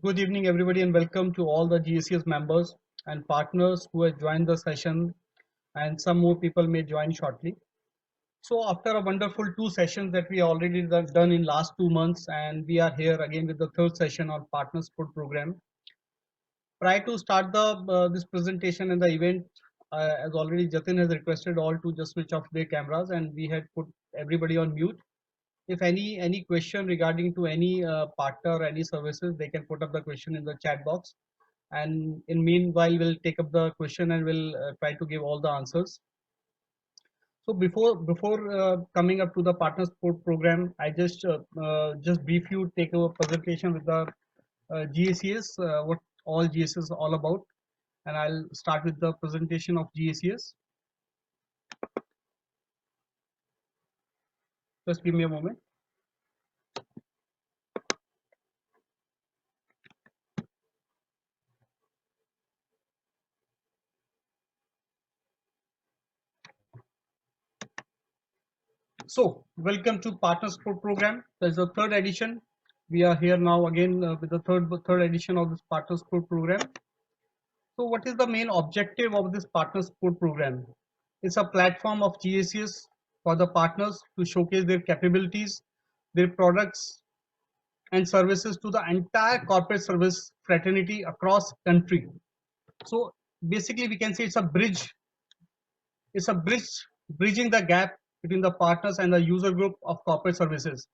Good evening, everybody, and welcome to all the GCS members and partners who have joined the session, and some more people may join shortly. So, after a wonderful two sessions that we already done in last 2 months, and we are here again with the third session on Partner Support Program. Prior to start the this presentation and the event, as already Jatin has requested all to just switch off their cameras, and we had put everybody on mute. If any question regarding to any partner or any services, they can put up the question in the chat box, and in meanwhile we'll take up the question and we'll try to give all the answers. So before coming up to the partner support program, I just brief you take a presentation with the GACS, what all GACS is all about, and I'll start with the presentation of GACS. Just give me a moment. So, welcome to Partner Support Program. There's the third edition. We are here now again with the third edition of this Partner Support Program. So, what is the main objective of this Partner Support Program? It's a platform of GACS for the partners to showcase their capabilities, their products, and services to the entire corporate service fraternity across country. So, basically, we can say it's a bridge. It's a bridging the gap between the partners and the user group of corporate services.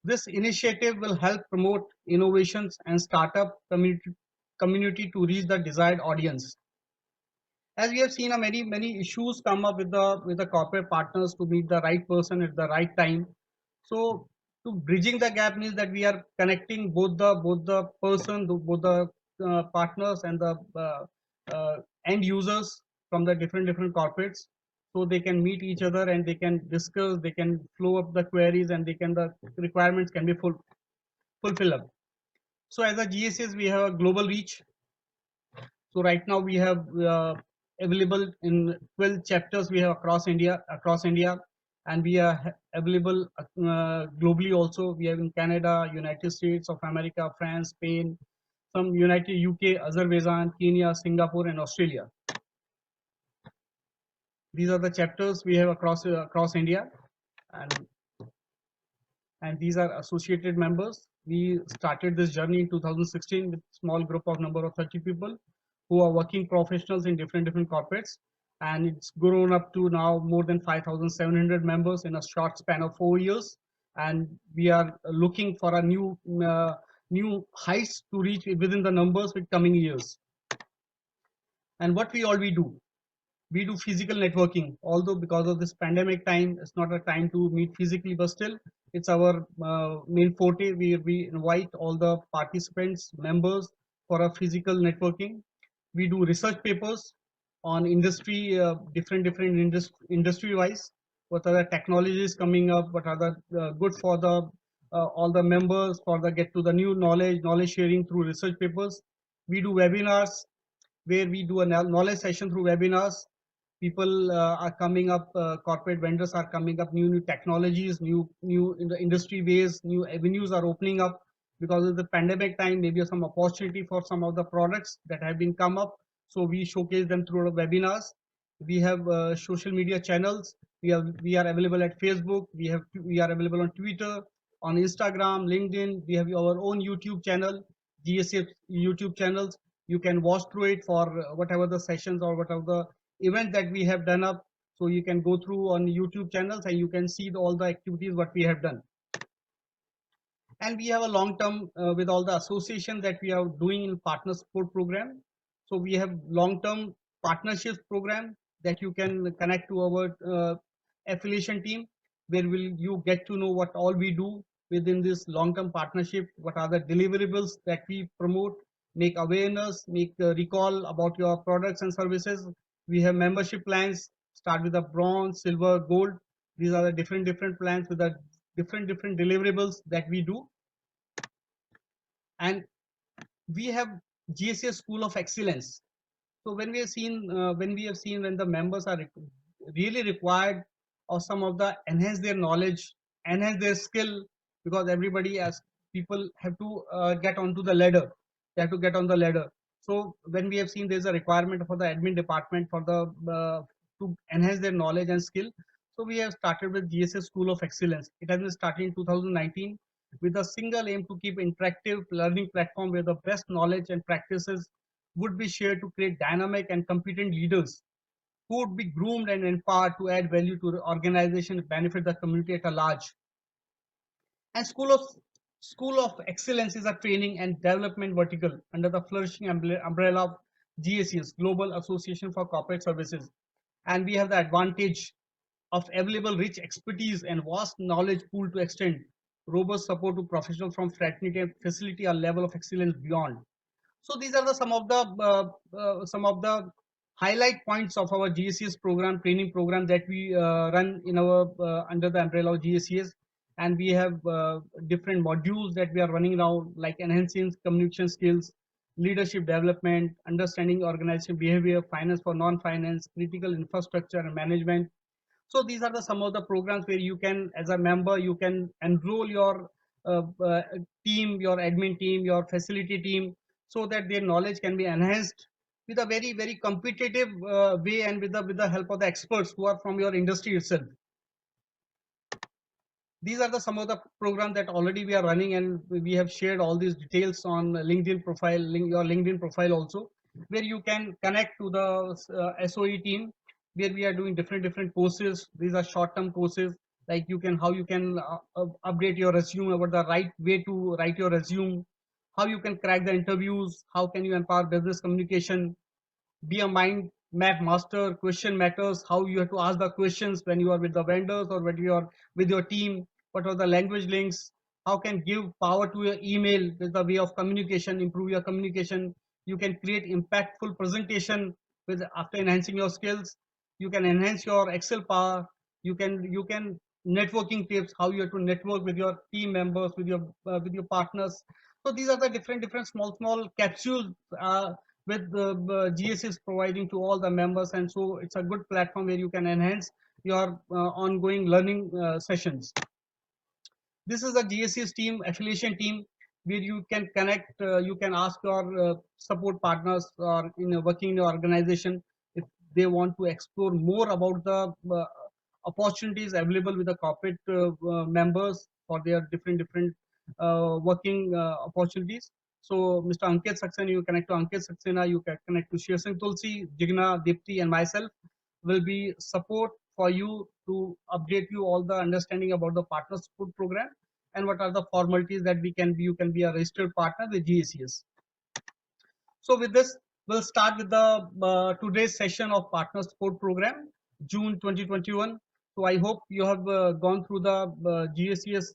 This initiative will help promote innovations and startup community to reach the desired audience. As we have seen, many issues come up with the corporate partners to meet the right person at the right time. So, to bridging the gap means that we are connecting both the person, both the partners and the end users from the different corporates, so they can meet each other and they can discuss, they can flow up the queries, and the requirements can be fulfilled up. So as a GSS, we have a global reach. So right now we have available in 12 chapters we have across India, and we are available globally also. We have in Canada, United States of America, France, Spain, some United UK, Azerbaijan, Kenya, Singapore, and Australia. These are the chapters we have across India, and these are associated members. We started this journey in 2016 with small group of number of 30 people who are working professionals in different corporates, and it's grown up to now more than 5,700 members in a short span of 4 years, and we are looking for a new heights to reach within the numbers with coming years. And what we do physical networking, although because of this pandemic time it's not a time to meet physically, but still it's our main forte. We invite all the participants, members, for a physical networking. We do research papers on industry, different industry wise, what are the technologies coming up, what are the good for the all the members for the get to the new knowledge sharing through research papers. We do webinars where we do a knowledge session through webinars. People are coming up, corporate vendors are coming up, new technologies, new in the industry ways, new avenues are opening up because of the pandemic time. Maybe some opportunity for some of the products that have been come up, so we showcase them through the webinars. We have social media channels. We are available at Facebook. We are available on Twitter, on Instagram, LinkedIn. We have our own YouTube channel, GSF YouTube channels. You can watch through it for whatever the sessions or whatever the event that we have done up. So you can go through on YouTube channels and you can see all the activities what we have done. And we have a long term with all the association that we are doing in partner support program. So we have long term partnerships program that you can connect to our affiliation team, where will you get to know what all we do within this long term partnership, what are the deliverables that we promote, make awareness, make recall about your products and services. We have membership plans, start with the bronze, silver, gold. These are the different plans with the different deliverables that we do. And we have GSS School of Excellence. So when we have seen when the members are really required or some of the enhance their knowledge, enhance their skill, because everybody, as people have to get onto the ladder. They have to get on the ladder. So when we have seen there's a requirement for the admin department for the to enhance their knowledge and skill, so we have started with GSS School of Excellence. It has been started in 2019 with a single aim to keep interactive learning platform where the best knowledge and practices would be shared to create dynamic and competent leaders who would be groomed and empowered to add value to the organization, benefit the community at a large. And School of Excellence is a training and development vertical under the flourishing umbrella of GACS, Global Association for Corporate Services. And we have the advantage of available rich expertise and vast knowledge pool to extend robust support to professionals from fraternity and facility a level of excellence beyond. So these are the some of the highlight points of our GACS program, training program that we run in our under the umbrella of GACS, and we have different modules that we are running now, like enhancing communication skills, leadership development, understanding organization behavior, finance for non-finance, critical infrastructure and management. So these are the some of the programs where you can, as a member, you can enroll your team, your admin team, your facility team, so that their knowledge can be enhanced with a very competitive way, and with the help of the experts who are from your industry itself. These are the some of the programs that already we are running, and we have shared all these details on LinkedIn profile, your LinkedIn profile also, where you can connect to the SOE team, where we are doing different courses. These are short-term courses, like how you can update your resume, about the right way to write your resume, how you can crack the interviews, how can you empower business communication, be a mind map master, question matters, how you have to ask the questions when you are with the vendors or when you are with your team, what are the language links, how can give power to your email with the way of communication, improve your communication. You can create impactful presentation with after enhancing your skills. You can enhance your Excel power. You can networking tips, how you have to network with your team members, with your partners. So these are the different small capsules with the GSS providing to all the members, and so it's a good platform where you can enhance your ongoing learning sessions. This is a GSS team, affiliation team, where you can connect, you can ask your support partners or working in your organization if they want to explore more about the opportunities available with the corporate members for their different working opportunities. So Mr. Ankit Saxena, you connect to Ankit Saxena, you can connect to Shir Singh Tulsi, Jigna, Dipti, and myself will be support for you to update you all the understanding about the partner support program and what are the formalities that you can be a registered partner with GACS. So with this, we'll start with the today's session of partner support program, June 2021. So I hope you have gone through the GACS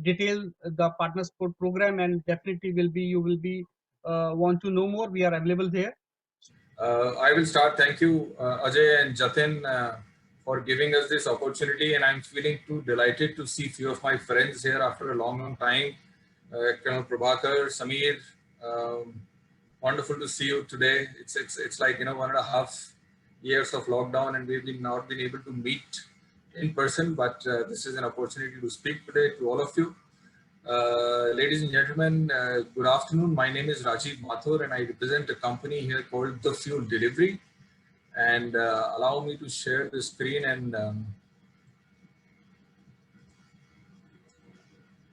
detail, the partner support program, and definitely you will be want to know more. We are available there. I will start. Thank you, Ajay and Jatin, for giving us this opportunity, and I'm feeling too delighted to see few of my friends here after a long time. Colonel Prabhakar, Samir, wonderful to see you today. It's like 1.5 years of lockdown, and we've not been able to meet in person, but this is an opportunity to speak today to all of you. Ladies and gentlemen, good afternoon. My name is Rajiv Mathur, and I represent a company here called The Fuel Delivery. And allow me to share the screen. And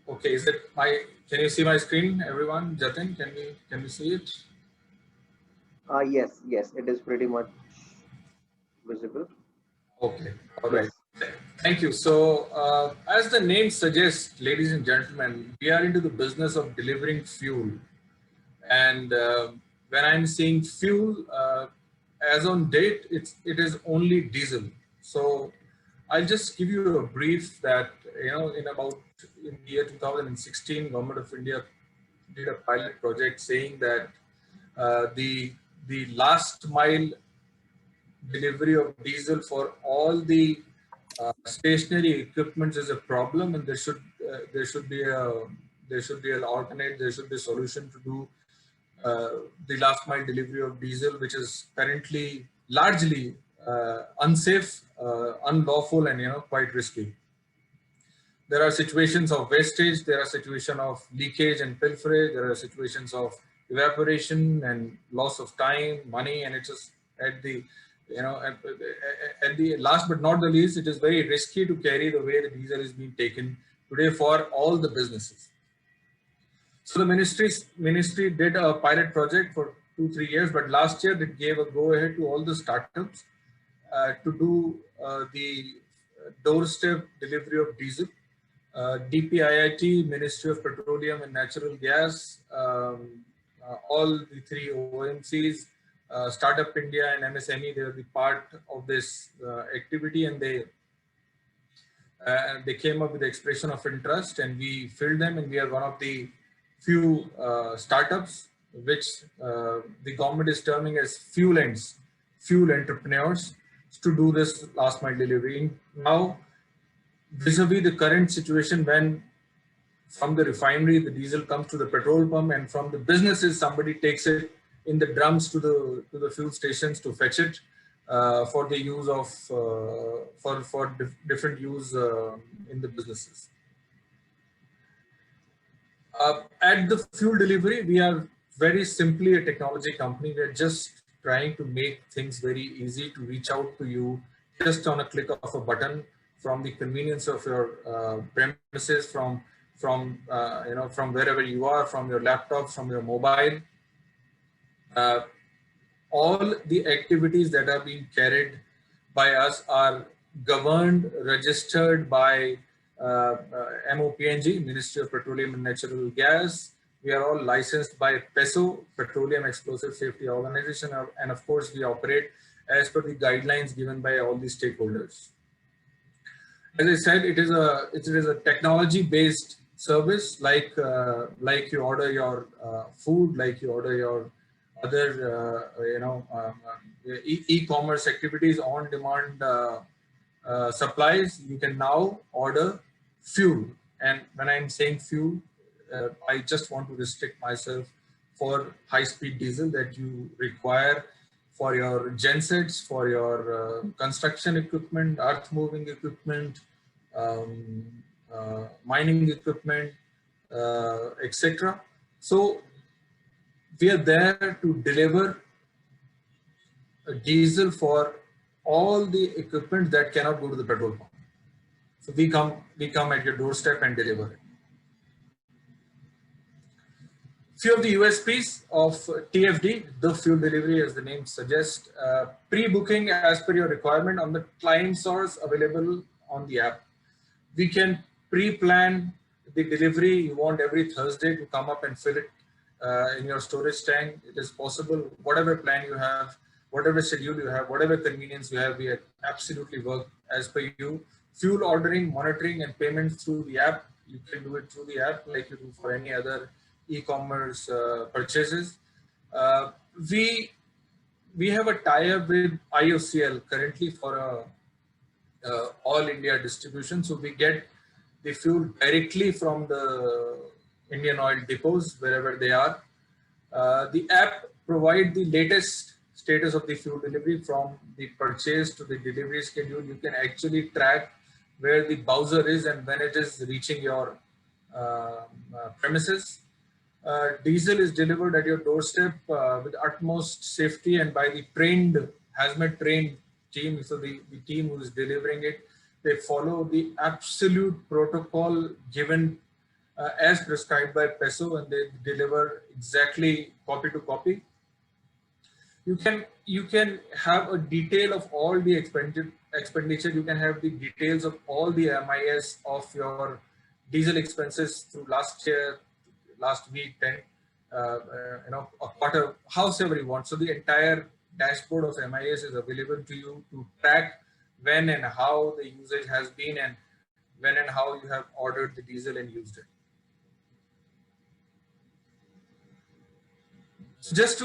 okay, is it my? Can you see my screen, everyone? Jatin, can we see it? Yes, it is pretty much visible. Okay, all right. Yes. Thank you. So, as the name suggests, ladies and gentlemen, we are into the business of delivering fuel. And when I'm saying fuel, as on date, it is only diesel. So I'll just give you a brief that, in the year 2016, Government of India did a pilot project saying that the last mile delivery of diesel for all the stationary equipment is a problem, and there should be an alternate, there should be a solution to do the last mile delivery of diesel, which is currently largely unsafe, unlawful, and quite risky. there are situations of wastage, there are situations of leakage and pilferage, there are situations of evaporation and loss of time, money, and it's just at the, at the last but not the least, it is very risky to carry the way the diesel is being taken today for all the businesses. So the ministry did a pilot project for 2-3 years, but last year it gave a go ahead to all the startups to do the doorstep delivery of diesel. DPIIT, Ministry of Petroleum and Natural Gas, all the 3 OMCs, Startup India and MSME, they are the part of this activity, and they came up with the expression of interest, and we filled them, and we are one of the few startups which the government is terming as fuel entrepreneurs to do this last mile delivery. Now, vis-a-vis the current situation, when from the refinery the diesel comes to the petrol pump, and from the businesses somebody takes it in the drums to the fuel stations to fetch it for the use of for different use in the businesses. At the fuel delivery, we are very simply a technology company. We're just trying to make things very easy to reach out to you just on a click of a button from the convenience of your premises, from wherever you are, from your laptop, from your mobile. All the activities that are being carried by us are governed, registered by MOPNG, Ministry of Petroleum and Natural Gas. We are all licensed by PESO, Petroleum Explosive Safety Organization, and of course we operate as per the guidelines given by all the stakeholders. As I said, it is a technology-based service, like you order your food, like you order your other e-commerce activities, on-demand supplies. You can now order fuel, and when I'm saying fuel, I just want to restrict myself for high-speed diesel that you require for your gensets, for your construction equipment, earth-moving equipment, mining equipment, etc. So we are there to deliver a diesel for all the equipment that cannot go to the petrol pump. So we come at your doorstep and deliver it. Few of the USPs of TFD, the fuel delivery, as the name suggests, pre-booking as per your requirement on the client source available on the app. We can pre-plan the delivery. You want every Thursday to come up and fill it in your storage tank. It is possible. Whatever plan you have, whatever schedule you have, whatever convenience you have, we absolutely work as per you. Fuel ordering, monitoring, and payments through the app. You can do it through the app like you do for any other e-commerce purchases. We have a tie-up with IOCL currently for all India distribution. So we get the fuel directly from the Indian Oil depots wherever they are. The app provides the latest status of the fuel delivery from the purchase to the delivery schedule. You can actually track where the bowser is and when it is reaching your premises. Diesel is delivered at your doorstep with utmost safety and by the hazmat trained team. So the team who is delivering it, they follow the absolute protocol given as prescribed by PESO, and they deliver exactly copy to copy. You can have a detail of all the expenditure. You can have the details of all the MIS of your diesel expenses through last year, last week, a quarter, however you want. So the entire dashboard of MIS is available to you to track when and how the usage has been and when and how you have ordered the diesel and used it. So just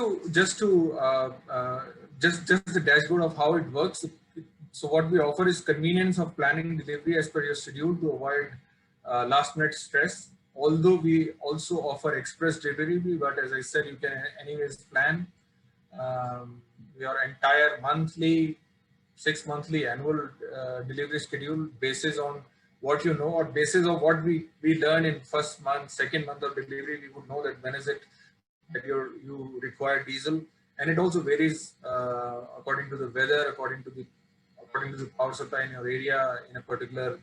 the dashboard of how it works. So what we offer is convenience of planning delivery as per your schedule to avoid last minute stress. Although we also offer express delivery, but as I said, you can anyways plan your entire monthly, 6 monthly, annual delivery schedule basis on what you know, or basis of what we learn in first month, second month of delivery, we would know that when is it that you require diesel. And it also varies according to the weather, according to the power supply in your area in a particular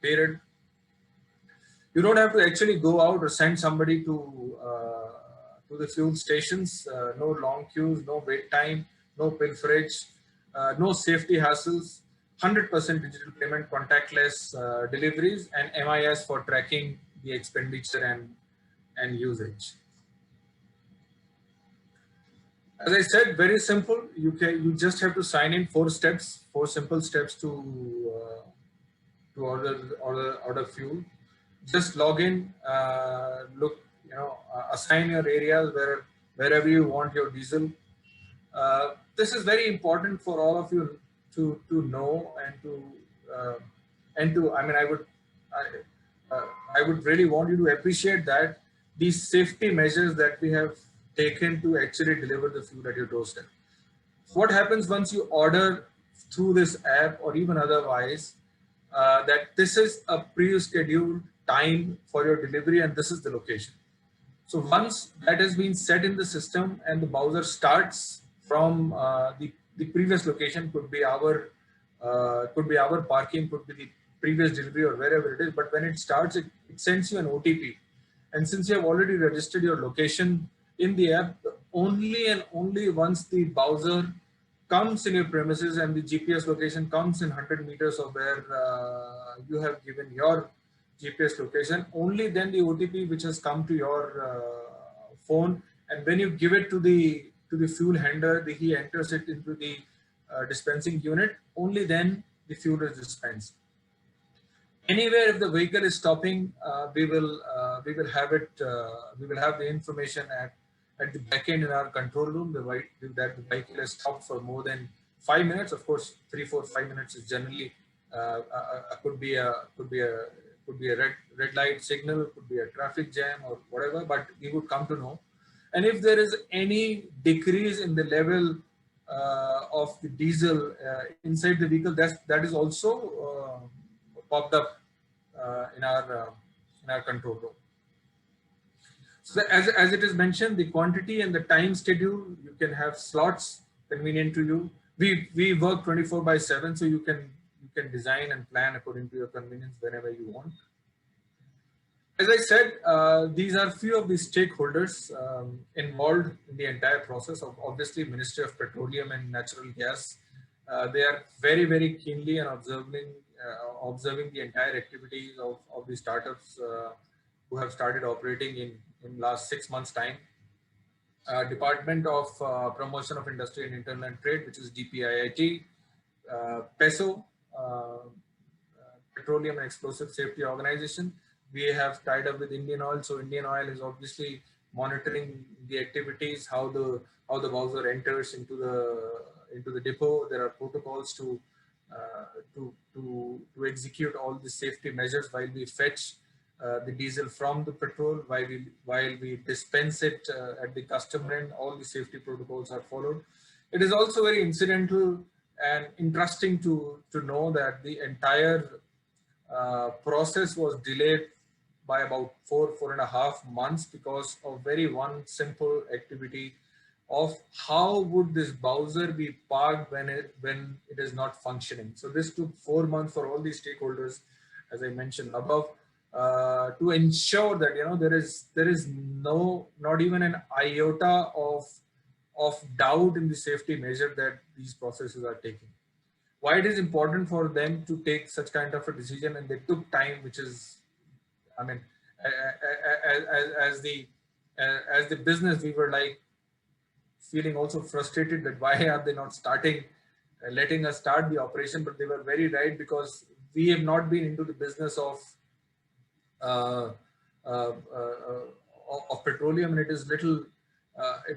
period. You don't have to actually go out or send somebody to the fuel stations. No long queues, no wait time, no pilferage, no safety hassles. 100% digital payment, contactless deliveries, and MIS for tracking the expenditure and usage. As I said, very simple. You just have to sign in 4 simple steps to order fuel. Just log in, look, assign your areas wherever you want your diesel. This is very important for all of you to know and to. I mean, I would really want you to appreciate that these safety measures that we have taken to actually deliver the fuel at your doorstep. What happens once you order through this app or even otherwise, that this is a pre-scheduled time for your delivery and this is the location. So once that has been set in the system and the Bowser starts from the previous location, could be our parking, could be the previous delivery or wherever it is, but when it starts, it sends you an OTP. And since you have already registered your location in the app, only and only once the Bowser comes in your premises and the GPS location comes in 100 meters of where you have given your GPS location, only then the OTP which has come to your phone, and when you give it to the fuel handler, he enters it into the dispensing unit, only then the fuel is dispensed. Anywhere if the vehicle is stopping, we will have it. We will have the information at the back end in our control room. That the vehicle has stopped for more than 5 minutes. Of course, 3, 4, 5 minutes is generally could be a red light signal, could be a traffic jam or whatever. But we would come to know. And if there is any decrease in the level of the diesel inside the vehicle, that is also popped up in our control room. So as it is mentioned, the quantity and the time schedule, you can have slots convenient to you. We work 24/7, so you can design and plan according to your convenience whenever you want. As I said, these are few of the stakeholders involved in the entire process of obviously Ministry of Petroleum and Natural Gas. They are very, very keenly and observing the entire activities of the startups who have started operating in last 6 months time. Department of Promotion of Industry and Internal Trade, which is DPIIT, PESO, Petroleum and Explosive Safety Organization. We have tied up with Indian Oil, so Indian Oil is obviously monitoring the activities, how the Bowser enters into the depot. There are protocols to execute all the safety measures while we fetch the diesel from the petrol, while we dispense it at the customer end. All the safety protocols are followed. It is also very incidental and interesting to know that the entire process was delayed by about 4.5 months because of very one simple activity of how would this Bowser be parked when it is not functioning. So this took 4 months for all these stakeholders, as I mentioned above, to ensure that there is not even an iota of doubt in the safety measure that these processes are taking. Why it is important for them to take such kind of a decision, and they took time, which is, I mean, as the business, we were like feeling also frustrated that why are they not letting us start the operation, but they were very right, because we have not been into the business of petroleum, and it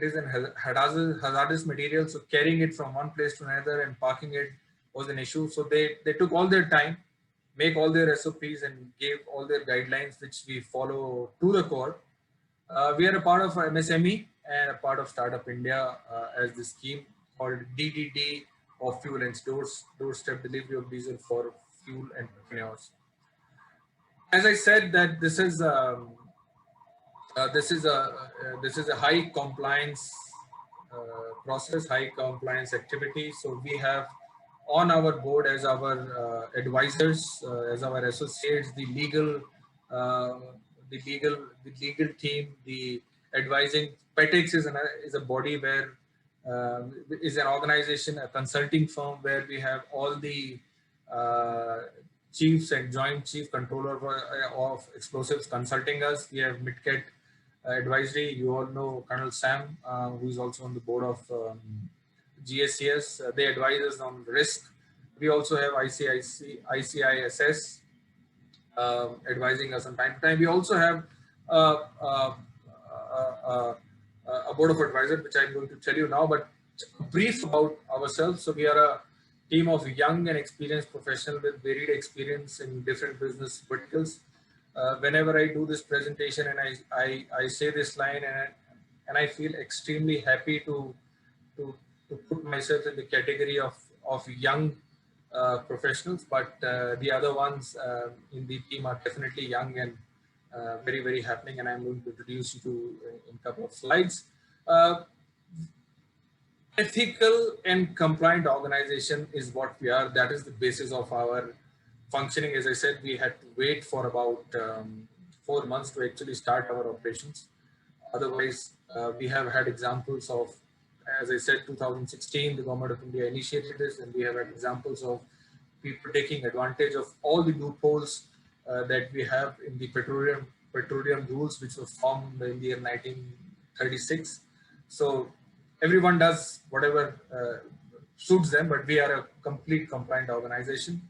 is an hazardous material, so carrying it from one place to another and parking it was an issue. So they took all their time, make all their SOPs and gave all their guidelines, which we follow to the core. We are a part of MSME and a part of Startup India as the scheme called DDD of Fuel and Doorstep Delivery of Diesel for Fuel Entrepreneurs. as I said, that this is a high compliance process, high compliance activity. So we have on our board as our advisors, as our associates, uh, the legal team, the advising. PETEX is a body where is an organization, a consulting firm where we have all the uh, chiefs and joint chief controller of explosives consulting us. We have MidCat advisory. You all know Colonel Sam, who is also on the board of GSCS. They advise us on risk. We also have ICISS advising us from time to time. We also have uh, uh, uh, a board of advisors, which I'm going to tell you now, but brief about ourselves. So we are a team of young and experienced professionals with varied experience in different business verticals. Whenever I do this presentation and I say this line, and I feel extremely happy to, to put myself in the category of young professionals, but the other ones in the team are definitely young and very, very happening. And I'm going to introduce you to in a couple of slides. Uh, Ethical and compliant organization is what we are. That is the basis of our functioning. As I said, we had to wait for about 4 months to actually start our operations. Otherwise, we have had examples of, as I said, 2016, the government of India initiated this, and we have had examples of people taking advantage of all the loopholes that we have in the petroleum rules, which were formed in the year 1936. So everyone does whatever suits them, but we are a complete compliant organization.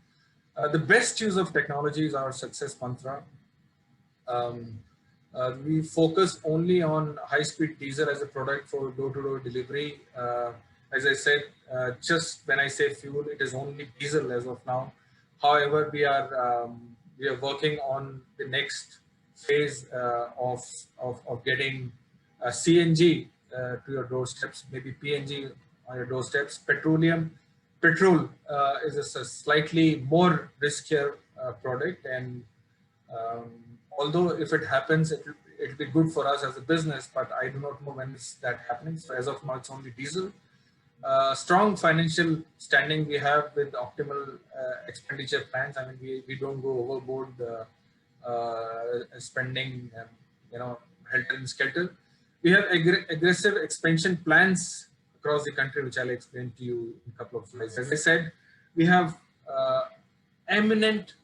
The best use of technology is our success mantra. We focus only on high-speed diesel as a product for door-to-door delivery. As I said, just when I say fuel, it is only diesel as of now. However, we are working on the next phase of getting CNG to your doorsteps, maybe PNG on your doorsteps. Petrol is a slightly more riskier product, and although if it happens, it'll be good for us as a business, but I do not know when is that happening. So as of now, it's only diesel. Strong financial standing we have with optimal expenditure plans. I mean, we don't go overboard spending, helter and skelter. We have aggressive expansion plans across the country, which I'll explain to you in a couple of slides. As I said, we have eminent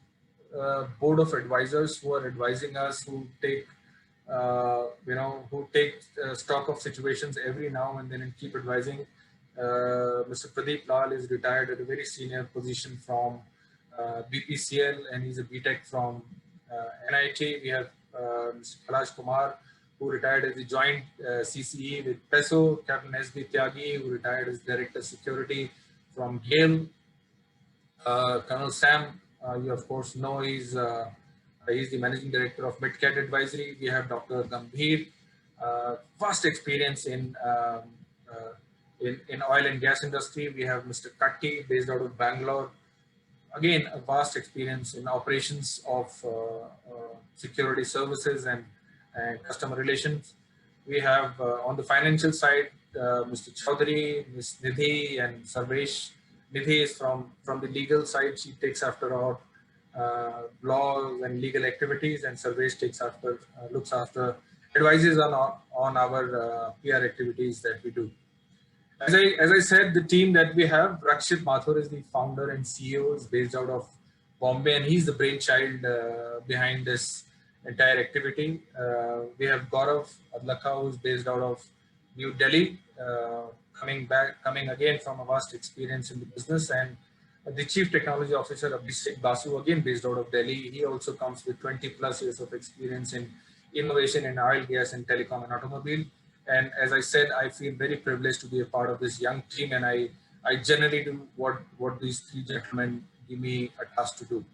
board of advisors who are advising us, who take stock of situations every now and then and keep advising. Mr. Pradeep Lal is retired at a very senior position from BPCL, and he's a BTech from NIT. We have Mr. Kailash Kumar, who retired as the joint CCE with PESO, Captain S.B. Tyagi, who retired as Director Security from GAIL. Colonel Sam, you of course know, he's the Managing Director of MidCat Advisory. We have Dr. Gambhir, vast experience in oil and gas industry. We have Mr. Katti, based out of Bangalore. Again, a vast experience in operations of security services and customer relations. We have on the financial side, Mr. Chaudhary, Ms. Nidhi, and Sarvesh. Nidhi is from the legal side. She takes after our law and legal activities, and Sarvesh looks after, advises on our PR activities that we do. As I said, the team that we have, Rakshit Mathur is the founder and CEO, is based out of Bombay, and he's the brainchild behind this entire activity. We have Gaurav Adlakha, who's based out of New Delhi, coming again from a vast experience in the business, and the Chief Technology Officer, Abhishek Basu, again based out of Delhi. He also comes with 20 plus years of experience in innovation in oil, gas, and telecom and automobile. And as I said, I feel very privileged to be a part of this young team, and I generally do what these three gentlemen give me a task to do.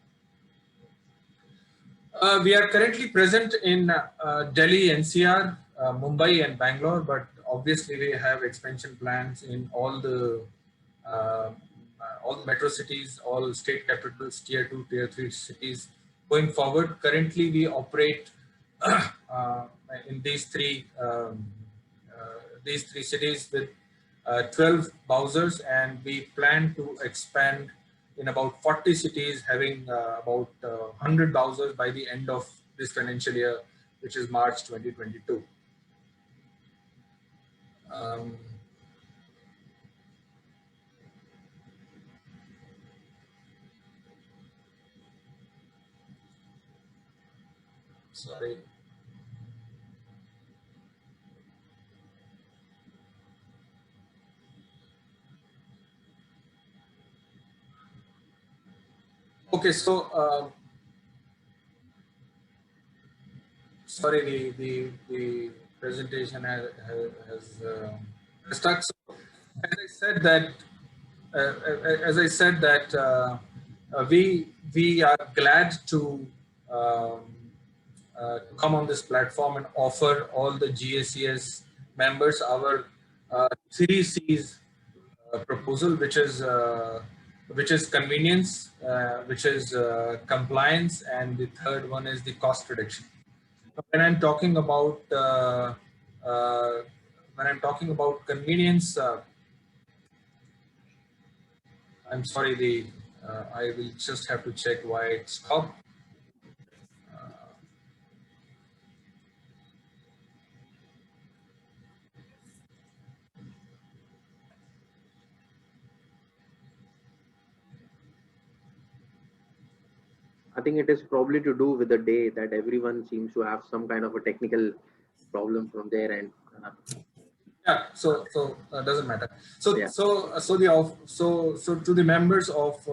We are currently present in Delhi, NCR, Mumbai, and Bangalore, but obviously we have expansion plans in all the metro cities, all state capitals, tier 2, tier 3 cities going forward. Currently, we operate in these three cities with 12 Bowsers, and we plan to expand in about 40 cities, having about 100 Bowsers by the end of this financial year, which is March 2022. Sorry. Okay, so sorry, the presentation has stuck. So, as I said that, we are glad to come on this platform and offer all the GSES members our 3Cs proposal, which is convenience, which is compliance, and the third one is the cost reduction. When I'm talking about convenience, I'm sorry, I will just have to check why it stopped. I think it is probably to do with the day that everyone seems to have some kind of a technical problem from their end. Yeah, so doesn't matter. So Yeah. so to the members of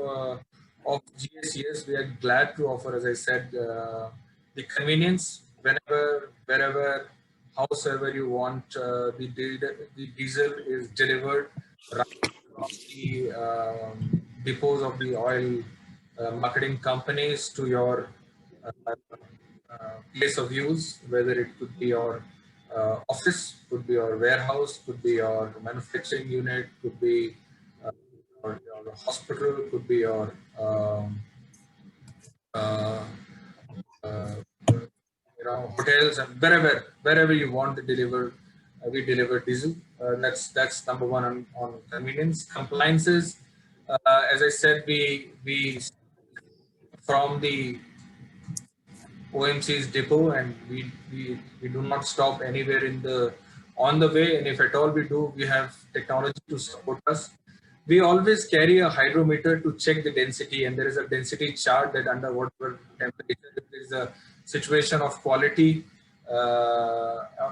GSES, we are glad to offer, as I said, the convenience whenever, wherever, howsoever you want. The diesel is delivered right from the depots of the oil marketing companies to your place of use, whether it could be your office, could be your warehouse, could be your manufacturing unit, could be your hospital, could be your uh, uh, hotels, and wherever you want to deliver, we deliver diesel. That's number one on convenience. Compliances, as I said, we from the OMC's depot, and we do not stop anywhere on the way, and if at all we do, we have technology to support us. We always carry a hydrometer to check the density, and there is a density chart that under whatever temperature, if there is a situation of quality,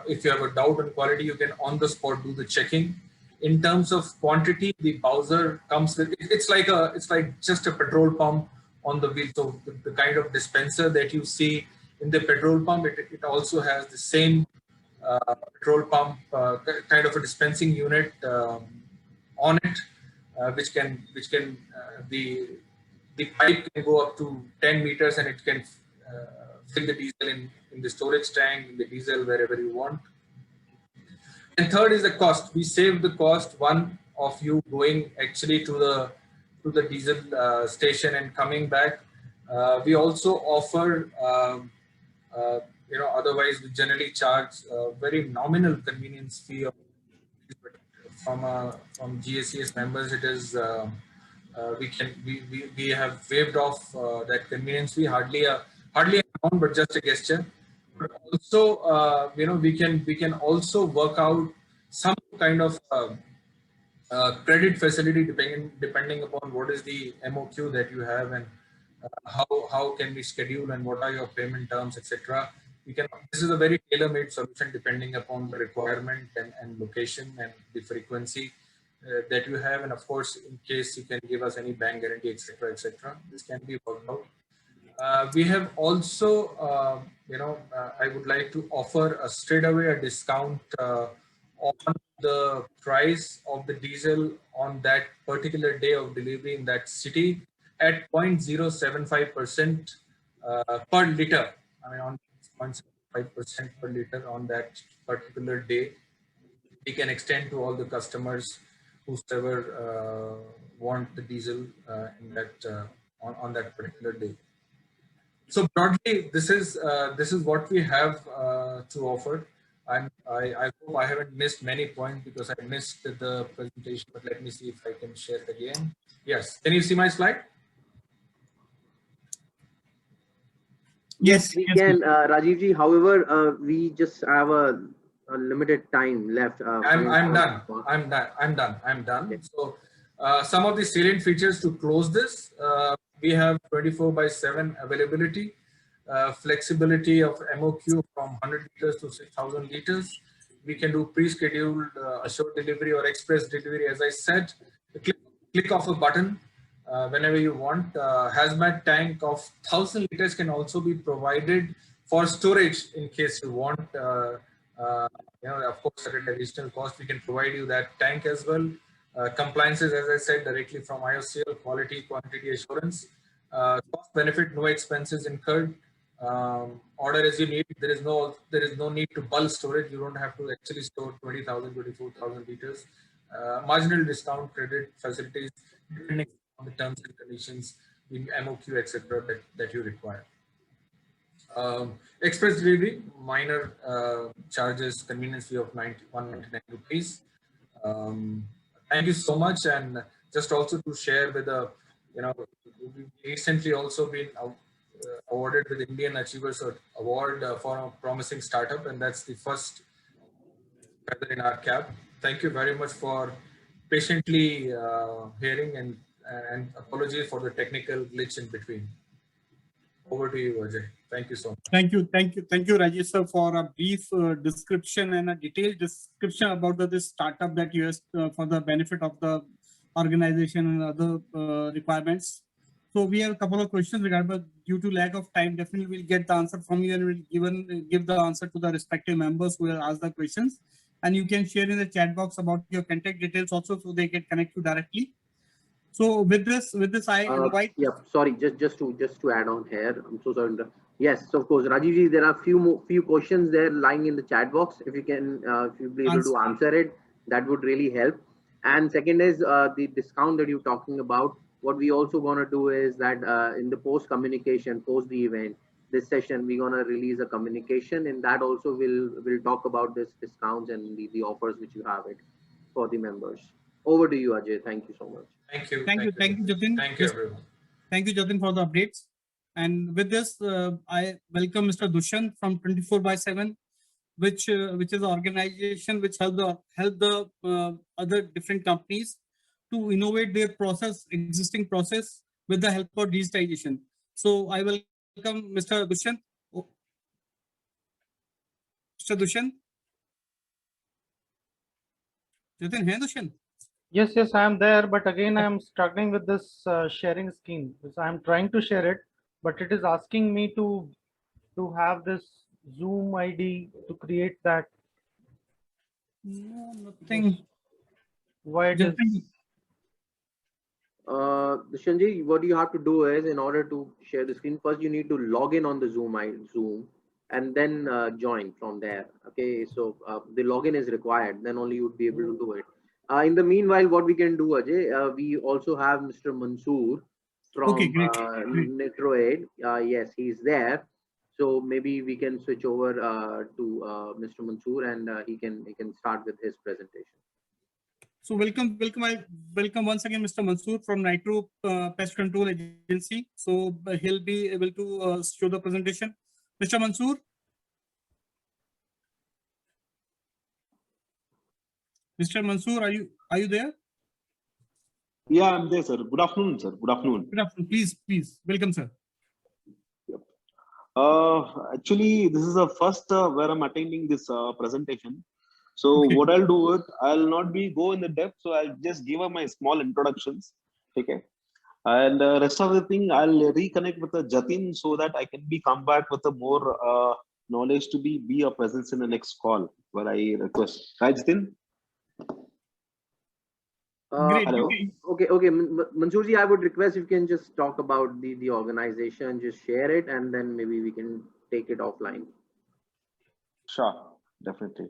if you have a doubt on quality, you can on the spot do the checking. In terms of quantity, the Bowser comes with, it's like just a petrol pump on the wheel. So the kind of dispenser that you see in the petrol pump, it also has the same petrol pump kind of a dispensing unit on it, the pipe can go up to 10 meters, and it can fill the diesel in the storage tank, in the diesel, wherever you want. And third is the cost. We save the cost, one of you going actually to the diesel station and coming back. We also offer, otherwise we generally charge a very nominal convenience fee of, from GSES members. It is we have waived off that convenience fee, hardly an amount, but just a gesture. But also, we can also work out some kind of credit facility depending upon what is the MOQ that you have, and how can we schedule, and what are your payment terms, etc. This is a very tailor-made solution depending upon the requirement and location and the frequency that you have, and of course, in case you can give us any bank guarantee, etc., etc. This can be worked out. We have also, I would like to offer a straight away a discount on the price of the diesel on that particular day of delivery in that city at 0.075% per liter. I mean, on 0.75% per liter on that particular day. We can extend to all the customers whoever want the diesel in that on that particular day. So broadly, this is what we have to offer. I hope I haven't missed many points because I missed the presentation. But let me see if I can share it again. Yes, can you see my slide? Yes, We yes, can, Rajiv ji. However, we just have a limited time left. I'm done. For- I'm done. Okay. So some of the salient features to close this, we have 24/7 availability, flexibility of MOQ from 100 liters to 6,000 liters. We can do pre-scheduled assured delivery or express delivery. As I said, click of a button whenever you want. Hazmat tank of 1,000 liters can also be provided for storage in case you want. Uh, of course, at an additional cost, we can provide you that tank as well. Compliances, as I said, directly from IOCL, quality, quantity assurance. Cost benefit, no expenses incurred. Order as you need. There is no need to bulk storage. You don't have to actually store 20,000, 24,000 liters. Marginal discount credit facilities depending on the terms and conditions, the MOQ, etc. that you require. Express delivery, minor charges, convenience fee of 199 rupees. Thank you so much. And just also to share with we recently also been awarded with Indian Achievers Award for a promising startup, and that's the first feather in our cap. Thank you very much for patiently hearing, and apologies for the technical glitch in between. Over to you, Ajay. Thank you so much. thank you, Rajesh sir, for a brief description and a detailed description about this startup that you have for the benefit of the organization and other requirements. So we have a couple of questions regarding, but due to lack of time, definitely we'll get the answer from you, and we'll give the answer to the respective members who will ask the questions. And you can share in the chat box about your contact details also, so they can connect you directly. So with this, I invite. Yeah, sorry, just to add on here. I'm so sorry. Yes, of course, Rajiv ji, there are few questions there lying in the chat box. If you can, if you be able to answer it, that would really help. And second is the discount that you're talking about. What we also gonna do is that in the post communication, post the event, this session, we're gonna release a communication, and that also will talk about this discounts and the offers which you have it for the members. Over to you, Ajay. Thank you so much. Thank you, Jatin. Thank you, everyone. Thank you, Jatin, for the updates. And with this, I welcome Mr. Dushyant from 24/7, which is an organization which help the other different companies to innovate their existing process with the help of digitization. So I welcome Mr. Dushyant. Mr. Dushyant. Jatin, hey Dushyant. Yes, I am there, but again I am struggling with this sharing screen. So I am trying to share it, but it is asking me to have this Zoom ID to create that. No, nothing. Why it is? Dushyant, what you have to do is, in order to share the screen, first you need to log in on the Zoom, and then join from there. Okay, so the login is required. Then only you would be able to do it. In the meanwhile, what we can do, Ajay, we also have Mr. Mansoor from Nitroaid. Yes, he's there. So maybe we can switch over to Mr. Mansoor, and he can start with his presentation. So welcome once again, Mr. Mansoor from Nitro Pest Control Agency. So he'll be able to show the presentation. Mr. Mansoor. Mr. Mansoor, are you there? Yeah, I'm there, sir. Good afternoon, sir. Good afternoon. Good afternoon. Please. Welcome, sir. Yep. Actually, this is the first where I'm attending this presentation. So what I'll do is, I'll not go in the depth. So I'll just give my small introductions. Okay. And rest of the thing, I'll reconnect with the Jatin so that I can come back with a more knowledge to be a presence in the next call where I request. Hi, Jatin. Great. Hello. Okay. Mansoorji, I would request if you can just talk about the organization, just share it, and then maybe we can take it offline. Sure, definitely.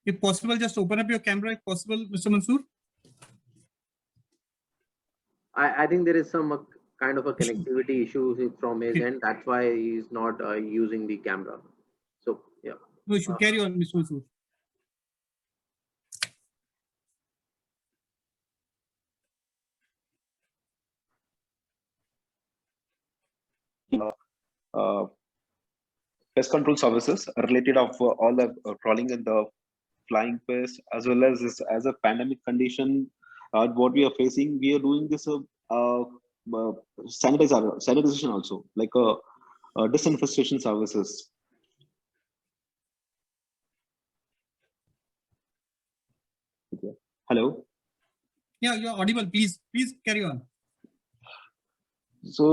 If possible, just open up your camera, if possible, Mr. Mansoor. I think there is some kind of a connectivity issue from his end. That's why he's not using the camera. So yeah. No issue. Carry on, Mr. Masood. Pest control services related of all the crawling and the flying pest, as well as this as a pandemic condition. What we are facing, we are doing this sanitization also, like disinfestation services. Okay. Hello. Yeah, you're audible. Please carry on. So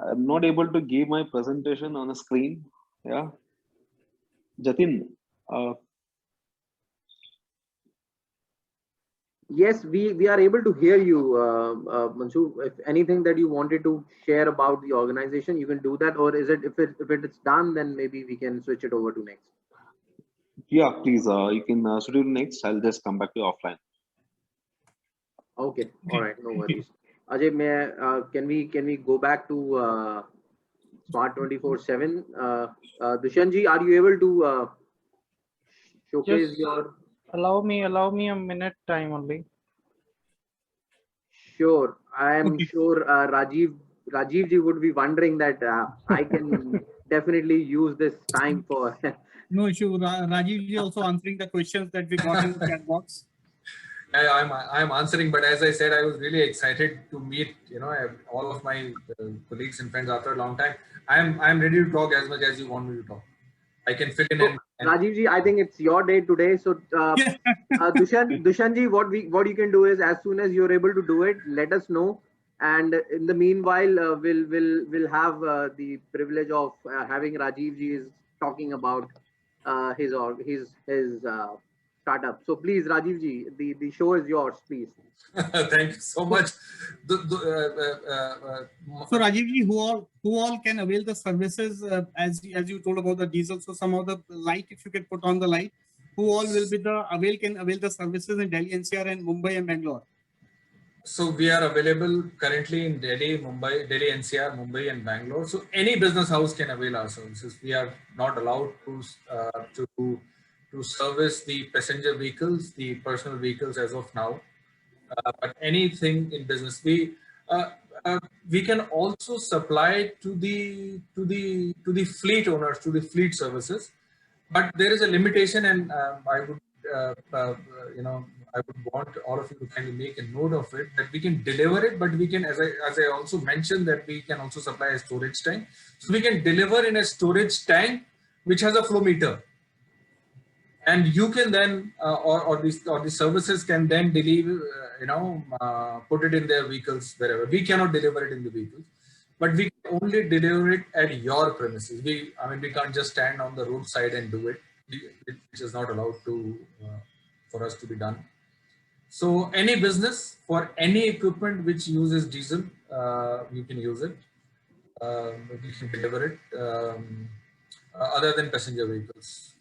I'm not able to give my presentation on a screen. Yeah, Jatin. Yes, we are able to hear you, Mansoor. If anything that you wanted to share about the organization, you can do that. Or is it if it's done, then maybe we can switch it over to next. Yeah, please. You can switch to next. I'll just come back to you offline. Okay. All right. No worries. Ajay, can we go back to Smart 24/7? Dushanji, are you able to showcase Just your? allow me a minute time only. Sure. I am Okay. sure Rajiv ji would be wondering that I can definitely use this time for. No issue. Rajiv ji also answering the questions that we got in the chat box. I'm answering, but as I said, I was really excited to meet all of my colleagues and friends after a long time. I'm ready to talk as much as you want me to talk. I can fill in. So, Rajiv ji, I think it's your day today. So Dushan ji, what you can do is, as soon as you're able to do it, let us know. And in the meanwhile, we'll have the privilege of having Rajiv ji is talking about his startup. So please, Rajiv ji, the show is yours, please. Thank you so much. So Rajiv ji, who all can avail the services as you told about the diesel? So some of the light, if you can put on the light, who all will be can avail the services in Delhi NCR and Mumbai and Bangalore? So we are available currently in Delhi, NCR, Mumbai, and Bangalore. So any business house can avail our services. We are not allowed to service the passenger vehicles, the personal vehicles as of now. But anything in business, we can also supply to the fleet owners, to the fleet services. But there is a limitation, and I would I would want all of you to kindly make a note of it, that we can deliver it, but we can, as I also mentioned, that we can also supply a storage tank. So we can deliver in a storage tank which has a flow meter, and you can then or the services can then deliver, put it in their vehicles wherever. We cannot deliver it in the vehicles, but we can only deliver it at your premises. We can't just stand on the roadside and do it, which is not allowed to for us to be done. So any business for any equipment which uses diesel, you can use it. We can deliver it other than passenger vehicles.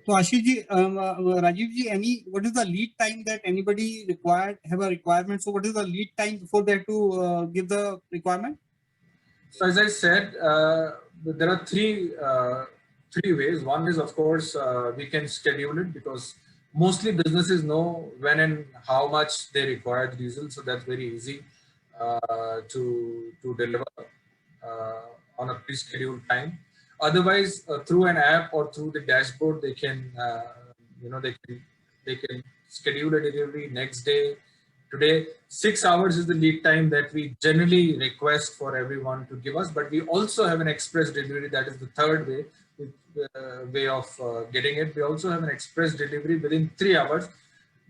So Ashish ji, Rajiv ji, what is the lead time that anybody have a requirement? So what is the lead time before they have to give the requirement? So as I said, there are three ways. One is, of course, we can schedule it, because mostly businesses know when and how much they require the diesel. So that's very easy to deliver on a pre-scheduled time. Otherwise, through an app or through the dashboard, they can schedule a delivery next day. Today, 6 hours is the lead time that we generally request for everyone to give us, but we also have an express delivery. That is the third way of getting it. We also have an express delivery within 3 hours.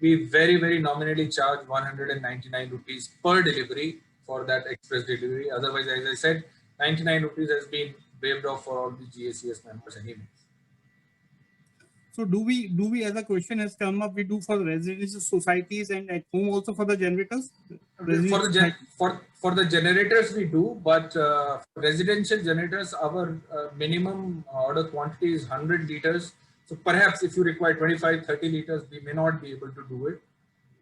We very, very nominally charge 199 rupees per delivery for that express delivery. Otherwise, as I said, 99 rupees has been waived off for all the GACS members anyway. So do we, as a question has come up, we do for residential societies and at home also for the generators? For the generators we do, but for residential generators, our minimum order quantity is 100 liters. So perhaps if you require 25-30 liters, we may not be able to do it.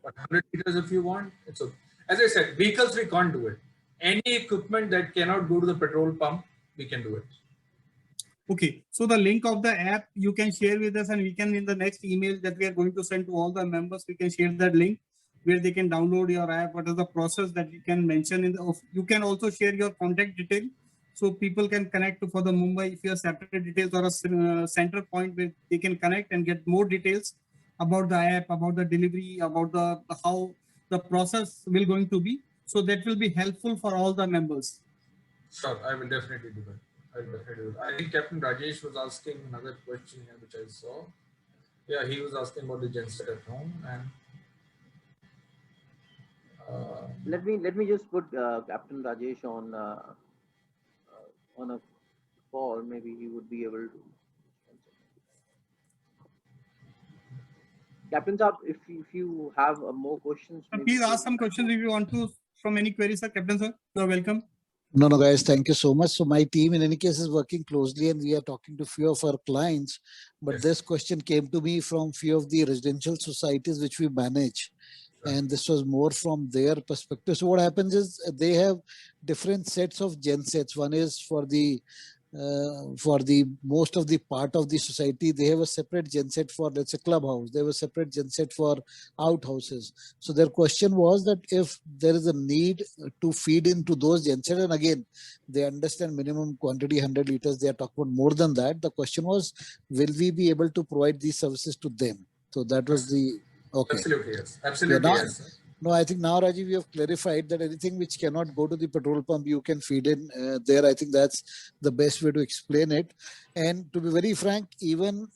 But 100 liters if you want, it's okay. as I said, vehicles we can't do it. Any equipment that cannot go to the petrol pump, we can do it. Okay, so the link of the app you can share with us, and we can, in the next email that we are going to send to all the members, we can share that link where they can download your app. What is the process that you can mention in the, you can also share your contact detail so people can connect to for the Mumbai, if you have separate details or a center point where they can connect and get more details about the app, about the delivery, about the how the process will going to be. So that will be helpful for all the members. Sure, I will definitely do that. I will definitely do that. I think Captain Rajesh was asking another question here, which I saw. Yeah, he was asking about the genset at home, and Let me just put Captain Rajesh on a call. Maybe he would be able to. Captain Saab, if you have more questions, Please ask some questions if you want to from any queries, sir. Captain sir, you are welcome. No, guys, thank you so much. So my team in any case is working closely and we are talking to few of our clients. But Yes. This question came to me from few of the residential societies which we manage. And this was more from their perspective. So what happens is they have different sets of gensets. One is for the most of the part of the society, they have a separate genset for, let's say, clubhouse. They have a separate genset for outhouses. So their question was that if there is a need to feed into those gensets, and again, they understand minimum quantity 100 liters, they are talking about more than that. The question was, will we be able to provide these services to them? So that was the, okay. absolutely yes, absolutely now- yes. Sir. No, I think now, Rajiv, you have clarified that anything which cannot go to the petrol pump, you can feed in there. I think that's the best way to explain it. And to be very frank, even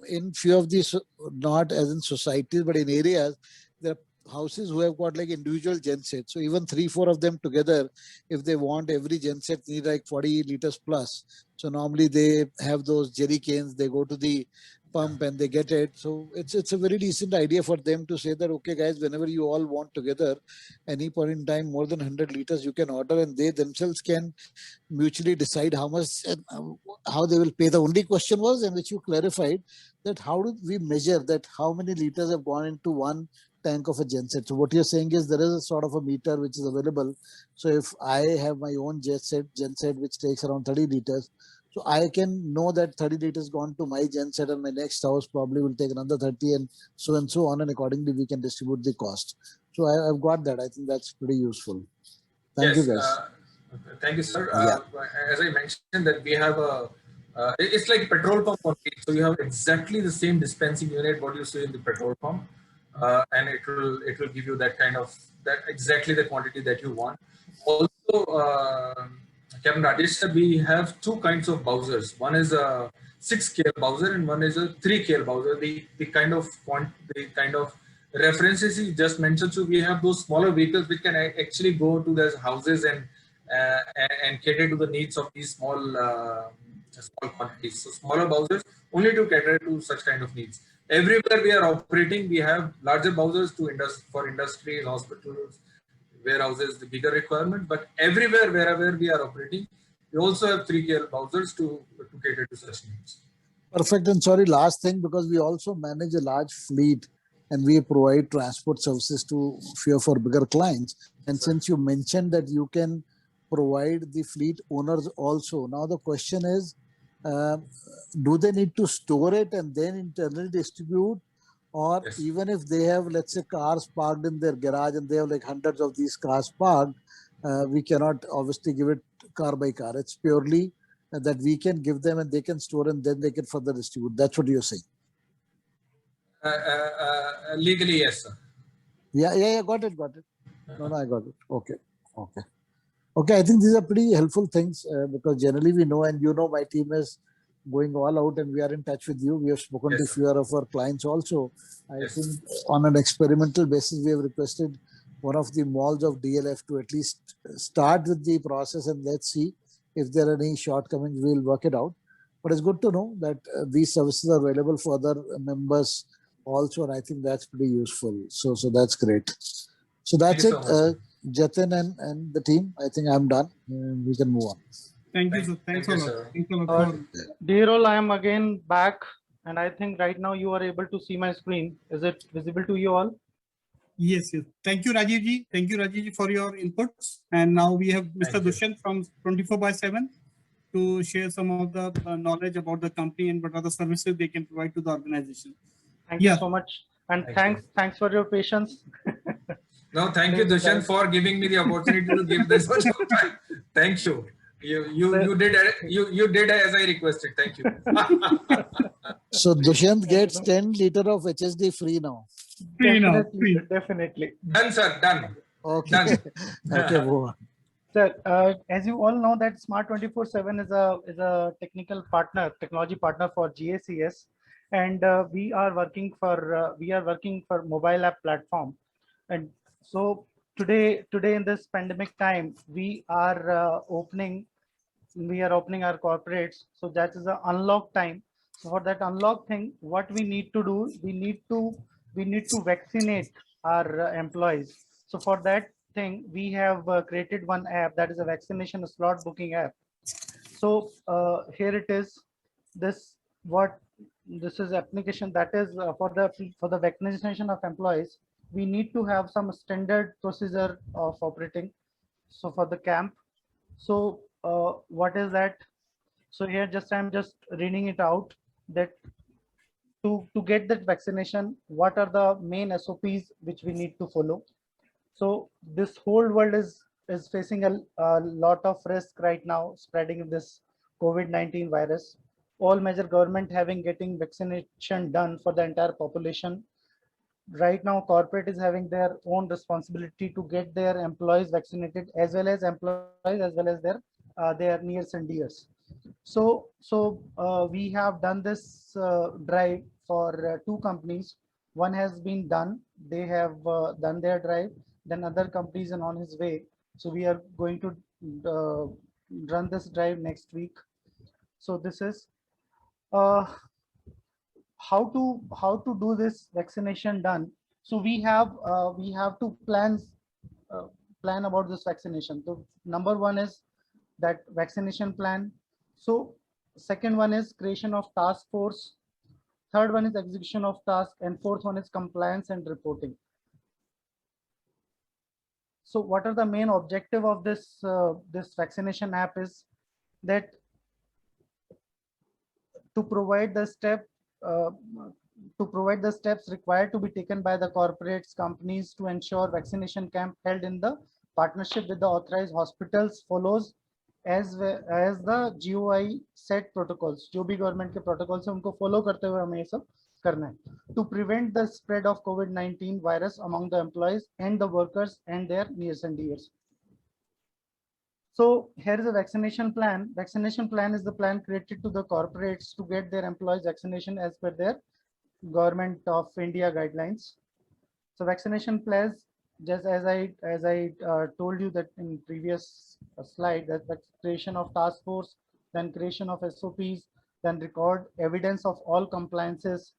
in few of these, not as in societies, but in areas, there are houses who have got like individual gensets. So even 3-4 of them together, if they want, every genset need like 40 liters plus. So normally they have those jerry cans, they go to the pump and they get it. So it's a very decent idea for them to say that, okay, guys, whenever you all want together, any point in time, more than 100 liters, you can order and they themselves can mutually decide how much and how they will pay. The only question was, and which you clarified, that how do we measure that how many liters have gone into one tank of a genset? So what you're saying is there is a sort of a meter which is available. So if I have my own genset which takes around 30 liters, so I can know that 30 liters gone to my genset and my next house probably will take another 30 and so on, and accordingly we can distribute the cost. So I've got that. I think that's pretty useful. Thank you, guys. Thank you, sir. Yeah. As I mentioned that we have a, it's like petrol pump only. So you have exactly the same dispensing unit what you see in the petrol pump, and it will give you that kind of exactly the quantity that you want. Also, Captain Rajesh said we have two kinds of Bowsers. One is a 6 kL Bowser and one is a 3 kL Bowser. The kind of references he just mentioned. So we have those smaller vehicles which can actually go to those houses and cater to the needs of these small quantities. So smaller Bowsers only to cater to such kind of needs. Everywhere we are operating, we have larger Bowsers for industries, hospitals, warehouses, the bigger requirement. But everywhere, wherever we are operating, we also have 3 kL Bowsers to cater to such needs. Perfect. And sorry, last thing, because we also manage a large fleet and we provide transport services to few of our bigger clients. And since you mentioned that you can provide the fleet owners also, now the question is, do they need to store it and then internally distribute? Or Yes. even if they have, let's say, cars parked in their garage and they have like hundreds of these cars parked, we cannot obviously give it car by car. It's purely that we can give them and they can store and then they can further distribute. That's what you're saying. Legally, yes, sir. Yeah, got it. No, I got it. Okay, I think these are pretty helpful things because generally we know, and you know, my team is going all out and we are in touch with you. We have spoken Yes, to sir. few of our clients also. I Yes. think on an experimental basis, we have requested one of the malls of DLF to at least start with the process and let's see if there are any shortcomings, we'll work it out. But it's good to know that these services are available for other members also, and I think that's pretty useful. So that's great. So that's Thank it. you so much, sir. Jatin and the team, I think I'm done. We can move on. Thank you, sir. Thanks a Thank you, lot. sir. Thanks a lot Uh, for Deerol, I am again back, and I think right now you are able to see my screen. Is it visible to you all? Yes, yes. Thank you, Rajiv ji. Thank you, Rajiv ji, for your inputs. And now we have Mr. Thank you. Dushyant from 24/7 to share some of the knowledge about the company and what are the services they can provide to the organization. Thank you Yeah. so much. And Thank you. thanks for your patience. No, thank you, Dushyant, for giving me the opportunity to give this much of time. Thank you. You did as I requested. Thank you. So Dushyant gets 10 liter of HSD free now. Free now, Definitely, free. definitely. Done, sir. Done. Okay. Done. Okay, Boa. Sir, as you all know that Smart 24/7 is a technology partner for GACS, and we are working for mobile app platform. And so today in this pandemic time, we are opening our corporates. So that is the unlock time. So for that unlock thing, what we need to do, we need to vaccinate our employees. So for that thing, we have created one app, that is a vaccination slot booking app. So here it is. This is application that is for the vaccination of employees. We need to have some standard procedure of operating. So for the camp, so what is that? So here I'm just reading it out, that to get that vaccination, what are the main SOPs which we need to follow. So this whole world is facing a lot of risk right now, spreading this COVID-19 virus. All major government getting vaccination done for the entire population. Right now, corporate is having their own responsibility to get their employees vaccinated, as well as their nears and dears. So we have done this drive for two companies. One has been done; they have done their drive. Then other companies are on his way. So we are going to run this drive next week. So this is how to do this vaccination done. So we have to plan about this vaccination. So number one is that vaccination plan. So second one is creation of task force. Third one is execution of task, and fourth one is compliance and reporting. So what are the main objective of this vaccination app is that to provide the steps required to be taken by the corporates companies to ensure vaccination camp held in the partnership with the authorized hospitals follows as the GOI set protocols. जो भी government के protocols हैं उनको follow करते हुए हमें ये सब करना है to prevent the spread of COVID-19 virus among the employees and the workers and their nears and dears. So here is a vaccination plan. Vaccination plan is the plan created to the corporates to get their employees vaccination as per their Government of India guidelines. So vaccination plans, just as I told you that in previous slide, that the creation of task force, then creation of SOPs, then record evidence of all compliances,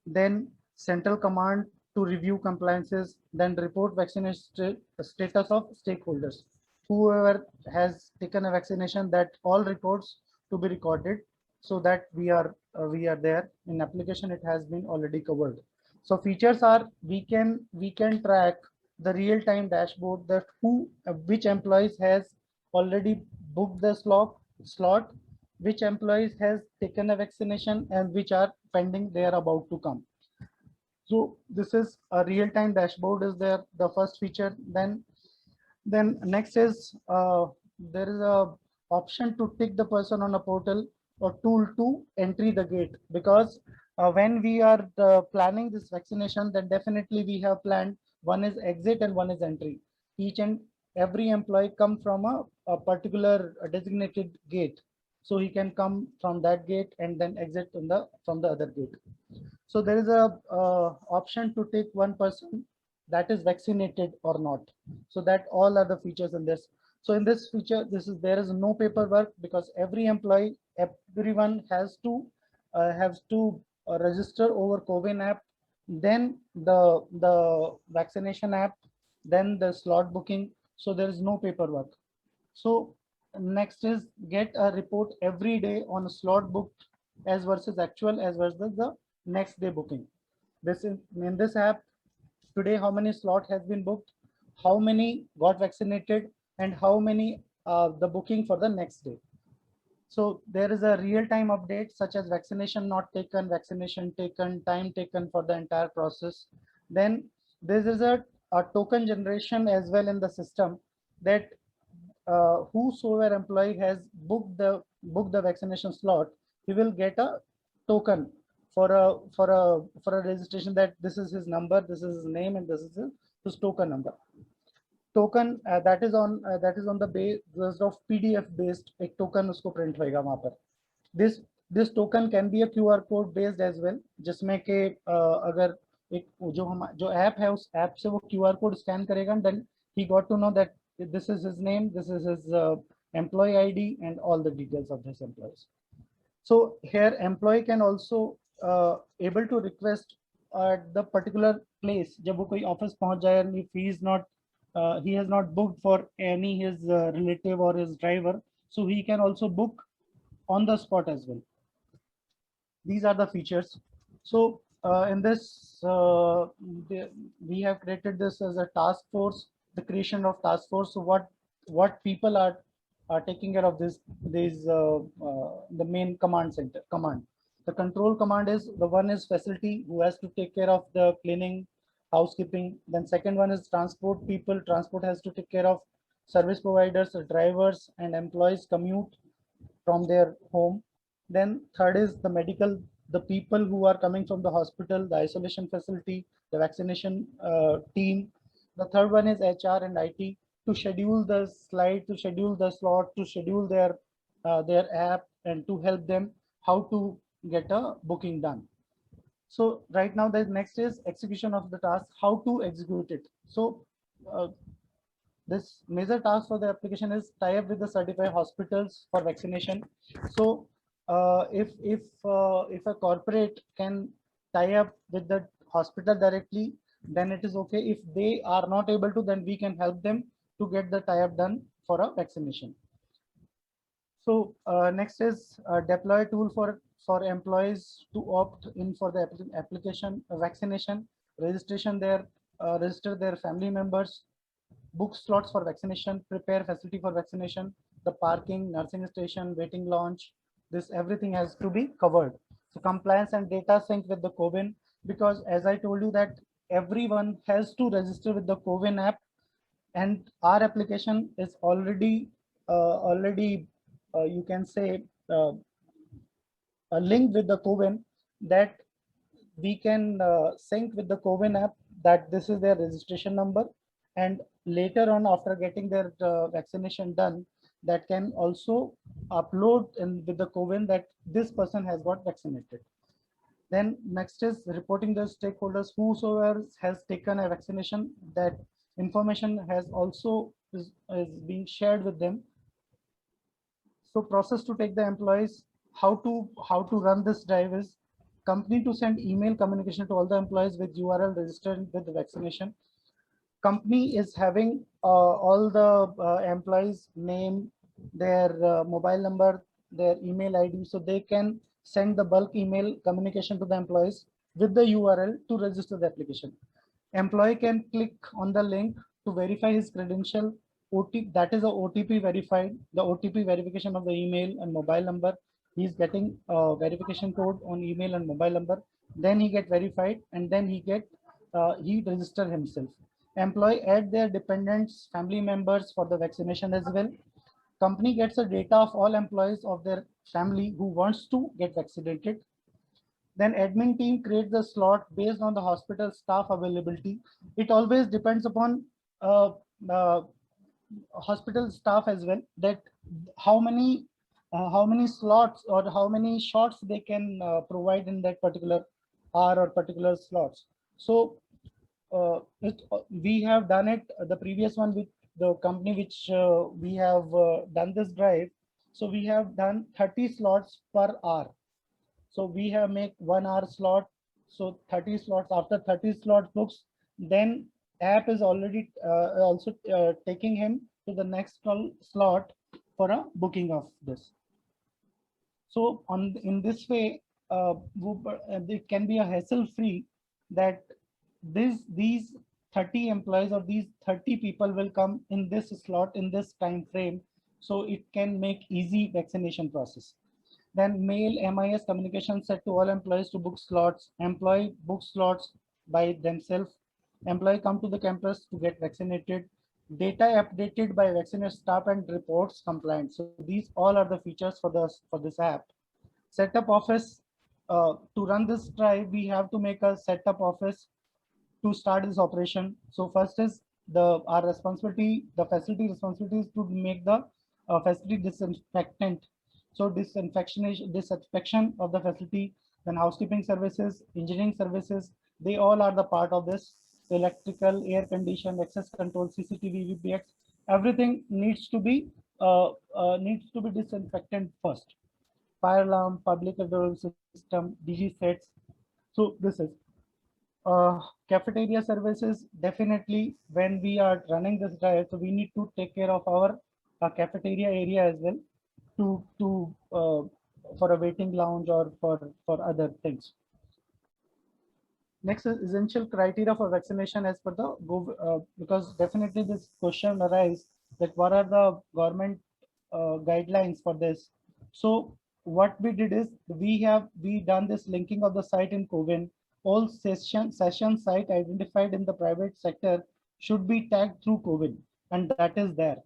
then central command to review compliances, then report vaccination status of stakeholders. Whoever has taken a vaccination, that all reports to be recorded, so that we are there. In application it has been already covered. So features are we can track the real-time dashboard that which employees has already booked the slot, which employees has taken a vaccination, and which are pending, they are about to come. So this is a real-time dashboard is there, the first feature. Then next is there is a option to tick the person on a portal or tool to entry the gate, because when we are planning this vaccination, then definitely we have planned one is exit and one is entry. Each and every employee come from a particular designated gate, so he can come from that gate and then exit from the other gate. So there is a option to take one person that is vaccinated or not. So that all are the features in this. So in this feature, there is no paperwork, because everyone has to register over CoWIN app, then the vaccination app, then the slot booking. So there is no paperwork. So next is get a report every day on a slot booked as versus actual as versus the next day booking. This is in this app. today how many slot has been booked, how many got vaccinated, and how many the booking for the next day. So there is a real-time update such as vaccination not taken, vaccination taken, time taken for the entire process. Then there is a token generation as well in the system, that whosoever employee has booked the vaccination slot, he will get a token for a registration, that this is his number, this is his name, and this is his token number. Token that is on the basis of PDF based एक token उसको print होएगा वहाँ पर. This token can be a QR code based as well, जिसमें के अगर एक जो ऐप है उस ऐप से वो QR code scan करेगा, then he got to know that this is his name, this is his employee ID, and all the details of his employees. So here employee can also able to request at the particular place, जब वो कोई office पहुंच जाए, and if he is not he has not booked for any his relative or his driver, so he can also book on the spot as well. These are the features. So in this we have created this as a task force, the creation of task force. So what people are taking care of this, the main command center command. The control command is the one is facility, who has to take care of the cleaning, housekeeping. Then second one is transport people. Transport has to take care of service providers, drivers, and employees commute from their home. Then third is the medical, the people who are coming from the hospital, the isolation facility, the vaccination team. The third one is HR and IT, to schedule the slide, to schedule the slot, to schedule their app, and to help them how to get a booking done. So right now the next is execution of the task, how to execute it. So this major task for the application is tie up with the certified hospitals for vaccination. So if a corporate can tie up with the hospital directly, then it is okay. If they are not able to, then we can help them to get the tie-up done for a vaccination. So next is deploy tool for employees to opt in for the application vaccination, registration register their family members, book slots for vaccination, prepare facility for vaccination, the parking, nursing station, waiting lounge. This everything has to be covered. So compliance and data sync with the CoWIN, because as I told you that everyone has to register with the CoWIN app, and our application is already you can say a link with the CoWIN, that we can sync with the CoWIN app that this is their registration number, and later on after getting their vaccination done, that can also upload with the CoWIN that this person has got vaccinated. Then next is reporting the stakeholders, whosoever has taken a vaccination, that information has also is being shared with them. So process to take the employees, how to run this drive is company to send email communication to all the employees with URL registered with the vaccination. Company is having all the employees name, their mobile number, their email ID, so they can send the bulk email communication to the employees with the URL to register the application. Employee can click on the link to verify his credential. OTP, that is a OTP verified, the OTP verification of the email and mobile number. He's getting a verification code on email and mobile number. Then he get verified, and then he register himself. Employee add their dependents, family members for the vaccination as well. Company gets a data of all employees of their family who wants to get vaccinated. Then admin team creates the slot based on the hospital staff availability. It always depends upon hospital staff as well, that how many slots or how many shots they can provide in that particular hour or particular slots. So we have done it, the previous one with the company which we have done this drive. So we have done 30 slots per hour. So we have make 1 hour slot. So 30 slots, after 30 slot books, then app is already also taking him to the next slot for a booking of this. So in this way, it can be a hassle free, that these 30 employees or these 30 people will come in this slot in this time frame, so it can make easy vaccination process. Then mail MIS communication set to all employees to book slots. Employee book slots by themselves. Employee come to the campus to get vaccinated. Data updated by vaccinated staff and reports compliant. So these all are the features for this app. Setup office, to run this drive, we have to make a setup office to start this operation. So first is our responsibility, the facility responsibility is to make the facility disinfectant. So disinfection of the facility, then housekeeping services, engineering services, they all are the part of this. Electrical, air condition, access control, CCTV, VPX, everything needs to be disinfectant first. Fire alarm, public alarm system, DG sets. So this is cafeteria services. Definitely when we are running this drive, so we need to take care of our cafeteria area as well to for a waiting lounge or for other things. Next is essential criteria for vaccination as per the because definitely this question arises that what are the government guidelines for this. So what we did is we done this linking of the site in CoWIN. All session site identified in the private sector should be tagged through CoWIN, and that is there.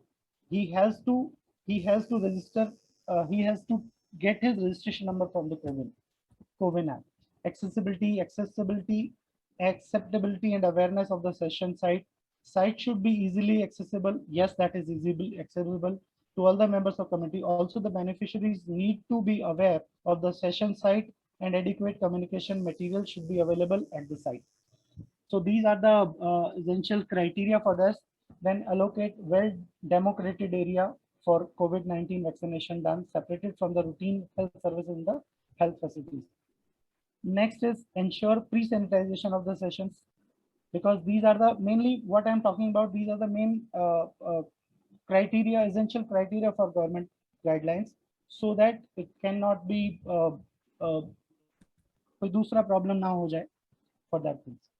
He has to register. He has to get his registration number from the CoWIN app. Accessibility, acceptability, and awareness of the session site. Site should be easily accessible. Yes, that is easily accessible to all the members of committee. Also, the beneficiaries need to be aware of the session site, and adequate communication material should be available at the site. So these are the essential criteria for this. Then allocate well democrated area for COVID-19 vaccination done, separated from the routine health services in the health facilities. Next is ensure pre-sanitization of the sessions, because these are the mainly what I'm talking about. These are the main criteria, essential criteria for government guidelines, so that it cannot be कोई दूसरा problem ना हो जाए for that things.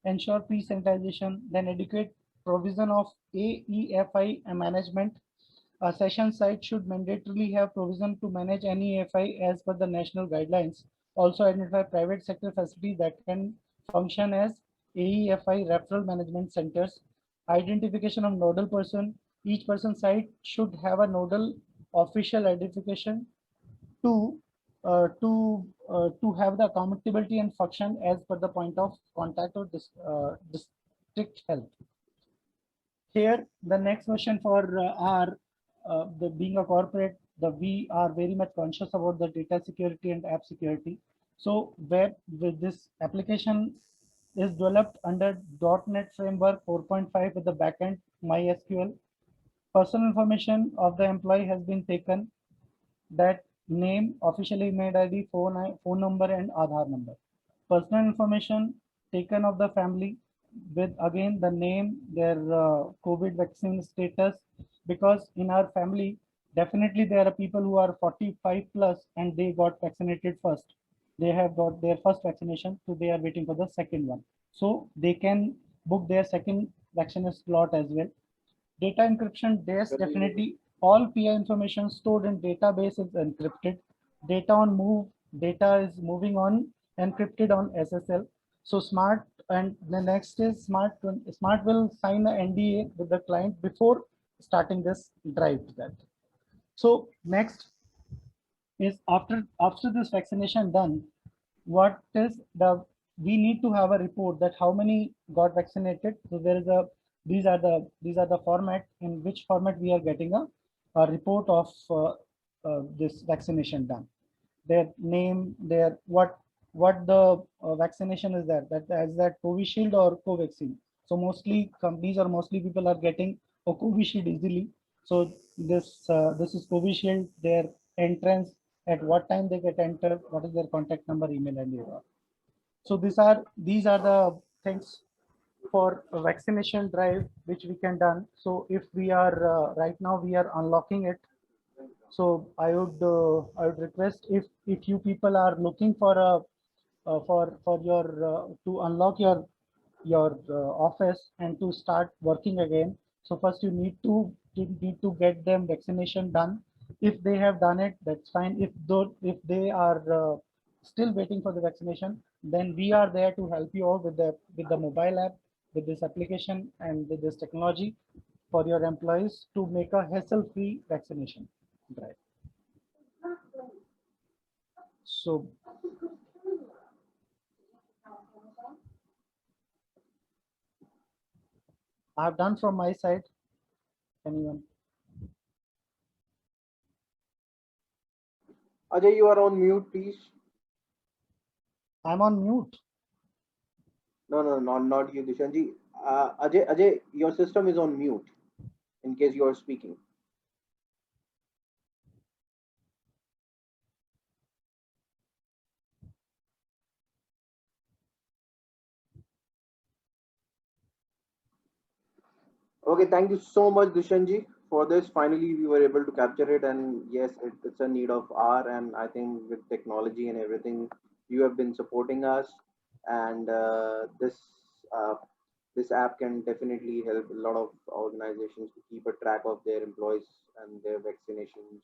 Ensure pre-sanitization, then adequate provision of AEFI management. A session site should mandatorily have provision to manage any AFI as per the national guidelines. Also identify private sector facilities that can function as AEFI referral management centers. Identification of nodal person. Each person site should have a nodal official identification to have the accountability and function as per the point of contact of district health. Here, the next question for the being a corporate, we are very much conscious about the data security and app security. So where with this application is developed under .NET Framework 4.5 with the backend MySQL. Personal information of the employee has been taken, that name, official email ID, phone number, and Aadhaar number. Personal information taken of the family with again the name, their COVID vaccine status, because in our family definitely there are people who are 45 plus and they got vaccinated first. They have got their first vaccination, so they are waiting for the second one. So they can book their second vaccination slot as well. Data encryption, yes, definitely all PI information stored in database is encrypted. Data on move, data is moving on encrypted on SSL. So smart, and the next is smart will sign an NDA with the client before starting this drive. That. So next is after this vaccination done, what is we need to have a report that how many got vaccinated. So there is these are the format in which format we are getting a report of this vaccination done. Their name, their what the vaccination is that as that Covishield or Covaxin. So mostly companies or mostly people are getting a Covishield easily. So this is Covishield. Their entrance, at what time they get entered, what is their contact number, email, and so these are the things for a vaccination drive which we can done. So if we are right now we are unlocking it. So I would request if you people are looking for a for your to unlock your your office and to start working again. So first you need to get them vaccination done. If they have done it, that's fine. If they are still waiting for the vaccination, then we are there to help you out with the mobile app, with this application and with this technology for your employees to make a hassle-free vaccination drive. So I've done from my side. Anyone? Ajay, you are on mute, please. I'm on mute. No, not you, Dushanji. Ajay, your system is on mute in case you are speaking. Okay, thank you so much, Dushanji, for this. Finally, we were able to capture it, and yes, it's a need of our. And I think with technology and everything, you have been supporting us, and uh, this app can definitely help a lot of organizations to keep a track of their employees and their vaccinations.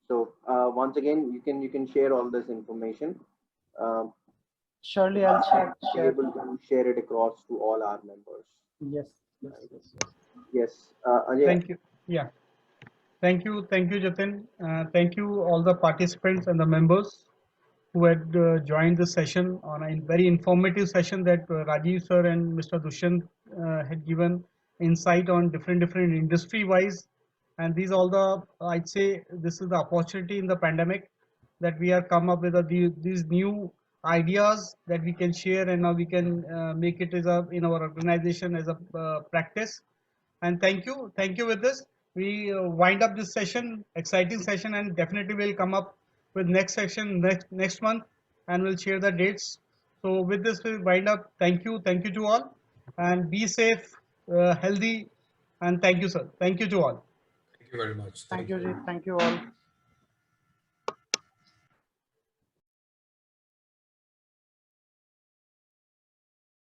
So once again, you can share all this information. Um, Surely I'll be share. able to share it across to all our members. Yes. Yes, Ajay. Thank you. Yeah. Thank you, Jatin. Thank you all the participants and the members who had joined this session on a very informative session that Rajiv sir and Mr. Dushyant had given insight on different industry wise. And these all the, I'd say this is the opportunity in the pandemic that we are come up with these new ideas that we can share, and now we can make it as in our organization as a practice. And thank you. With this, we wind up this session, exciting session, and definitely we'll come up with next session next month, and we'll share the dates. So with this, we'll wind up. Thank you to all, and be safe, healthy, and thank you, sir. Thank you to all. Thank you very much. Thank you, Ji. Thank you all.